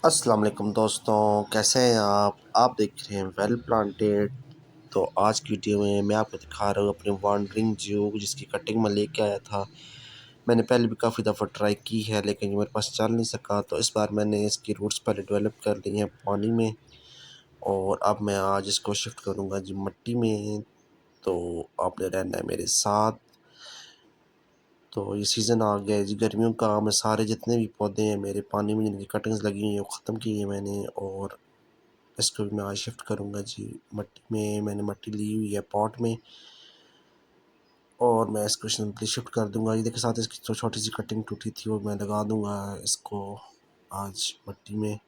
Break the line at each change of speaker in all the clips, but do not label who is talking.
अस्सलाम वालेकुम दोस्तों, कैसे हैं आप देख रहे हैं वेल प्लांटेड। तो आज की वीडियो में मैं आपको दिखा रहा हूँ अपने वांडरिंग जू जिसकी कटिंग मैं लेके आया था। मैंने पहले भी काफ़ी दफ़ा ट्राई की है लेकिन ये मेरे पास चल नहीं सका, तो इस बार मैंने इसकी रूट्स पहले डेवलप कर ली हैं पानी में और अब मैं आज इसको शिफ्ट करूँगा जी मिट्टी में। तो आपने रहना है मेरे साथ। तो ये सीज़न आ गया है जी गर्मियों का। मैं सारे जितने भी पौधे हैं मेरे पानी में जिनकी कटिंग्स लगी हुई हैं वो ख़त्म की है मैंने, और इसको भी मैं आज शिफ्ट करूँगा जी मिट्टी में। मैंने मिट्टी ली हुई है पॉट में और मैं इसको सिंपली शिफ्ट कर दूँगा। ये देखिए साथ इसकी जो छोटी सी कटिंग टूटी थी वो मैं लगा दूँगा इसको आज मिट्टी में।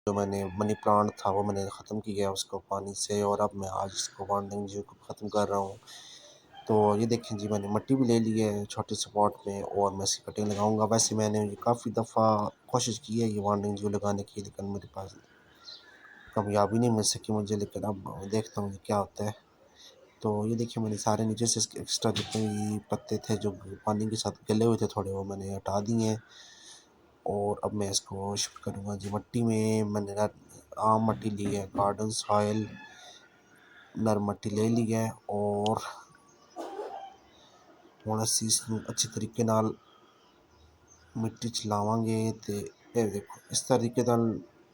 जो मैंने मनी प्लांट था वो मैंने ख़त्म किया उसको पानी से, और अब मैं आज इसको वांडरिंग जू को ख़त्म कर रहा हूँ। तो ये देखें जी मैंने मिट्टी भी ले ली है छोटे से पॉट में और मैं इसकी कटिंग लगाऊंगा। वैसे मैंने ये काफ़ी दफ़ा कोशिश की है ये वांडरिंग जू लगाने की, लेकिन मेरे पास कामयाबी नहीं मिल सकी मुझे, लेकिन अब देखता हूँ क्या होता है। तो ये देखिए मैंने सारे नीचे से इसके एक्स्ट्रा जितने भी पत्ते थे जो पानी के साथ गले हुए थे थोड़े, वो मैंने हटा दिए हैं और अब मैं इसको शिफ्ट करूँगा जी मिट्टी में। मैंने आम मिट्टी ली है, गार्डन सॉइल नर मिट्टी ले ली है और ਹੁਣ ਅਸੀਂ इसनूं अच्छे तरीके नाल मिट्टी च लावांगे। तो ये देखो इस तरीके नाल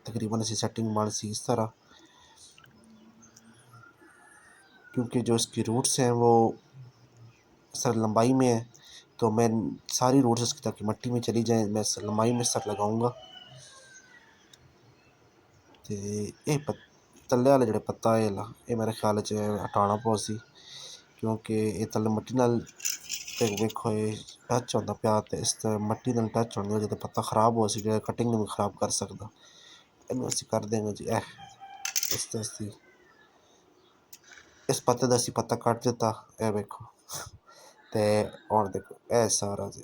तकरीबन ऐसी सेटिंग बन सी इस तरह, क्योंकि जो इसकी रूट्स हैं वो सर लंबाई में है तो मैं सारी रूट्स इसकी ताकि मिट्टी में चली जाएँ मैं सर लंबाई में सर लगाऊंगा। तो ये तले वाले जोड़े पत्ता है ये मेरे ख्याल च हटाना पौ सी, क्योंकि ये तले मिट्टी नाल ते वेखो ये टच होंदा पिया ते इस मिट्टी नाल टच होने की वजह ते पत्ता खराब हो सी, जो कटिंग नूं भी खराब कर सकदा। इनूं असीं कर देंगे जी इस ते असीं इस पत्ते दा असीं पत्ता कट दिता, ये वेखो। ते हुण देखो ये सारा जी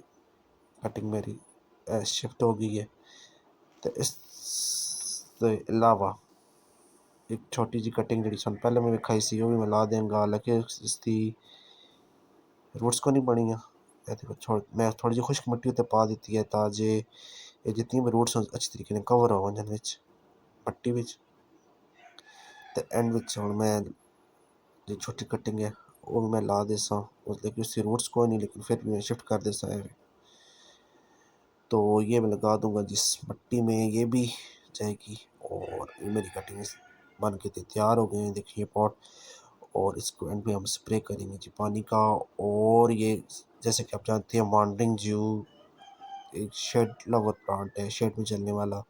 कटिंग मेरी शिफ्ट हो गई है। तो इस दे इलावा एक छोटी जी कटिंग जी सन पहले मैं विखाई सी वो भी मैं ला देंगा, हालांकि इसकी रूट्स को नहीं बनी है। देखो मैं थोड़ी जी खुश्क मिट्टी उत्ते पा दी है ताजे ये जितनी भी रूट्स अच्छी तरीके ने कवर हो वंजन विच मिट्टी विच। ते एंड विच हुण मैं जो छोटी कटिंग है वो भी मैं ला देसा, मतलब कि उसकी रूट्स कोई नहीं लेकिन फिर भी मैं शिफ्ट कर देसा है। तो ये मैं लगा दूंगा जिस मिट्टी में ये भी जाएगी और ये मेरी कटिंग बन के तैयार हो गए हैं। देखिए पॉट, और इसको एंड में हम स्प्रे करेंगे जी पानी का। और ये जैसे कि आप जानते हैं वांडरिंग जू एक शेड लवर प्लांट है, शेड में चलने वाला,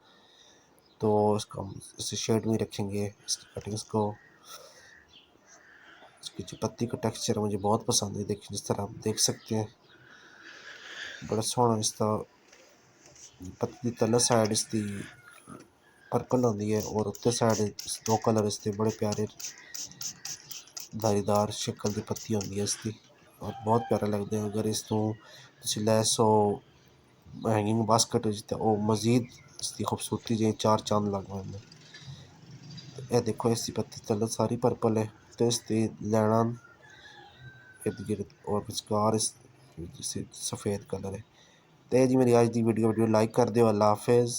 तो इसको हम इसे शेड में रखेंगे। इसकी कटिंग्स को इसकी जो पत्ती का टेक्सचर मुझे बहुत पसंद है। देखिए जिस तरह आप देख सकते हैं बड़ा सोहना इसका पत्ती दी तले साइड इसकी पर्पल होंदी है और उत्ते साइड दो कलर इसके बड़े प्यारे धारीदार शक्ल की पत्ती होंदी है इसकी और बहुत प्यारा लगता है। अगर इसनूं तुसीं लैसो हैंगिंग बास्केट तो वो मजीद इसकी खूबसूरती जी चार चांद लग पाते। ये देखो इसकी पत्ती तले सारी पर्पल है तो इसकी लैना इर्द गिर्द और विचकार इस सफ़ेद कलर है। तो जी मेरी आज की वीडियो लाइक कर दियो। अल्लाह हाफिज़।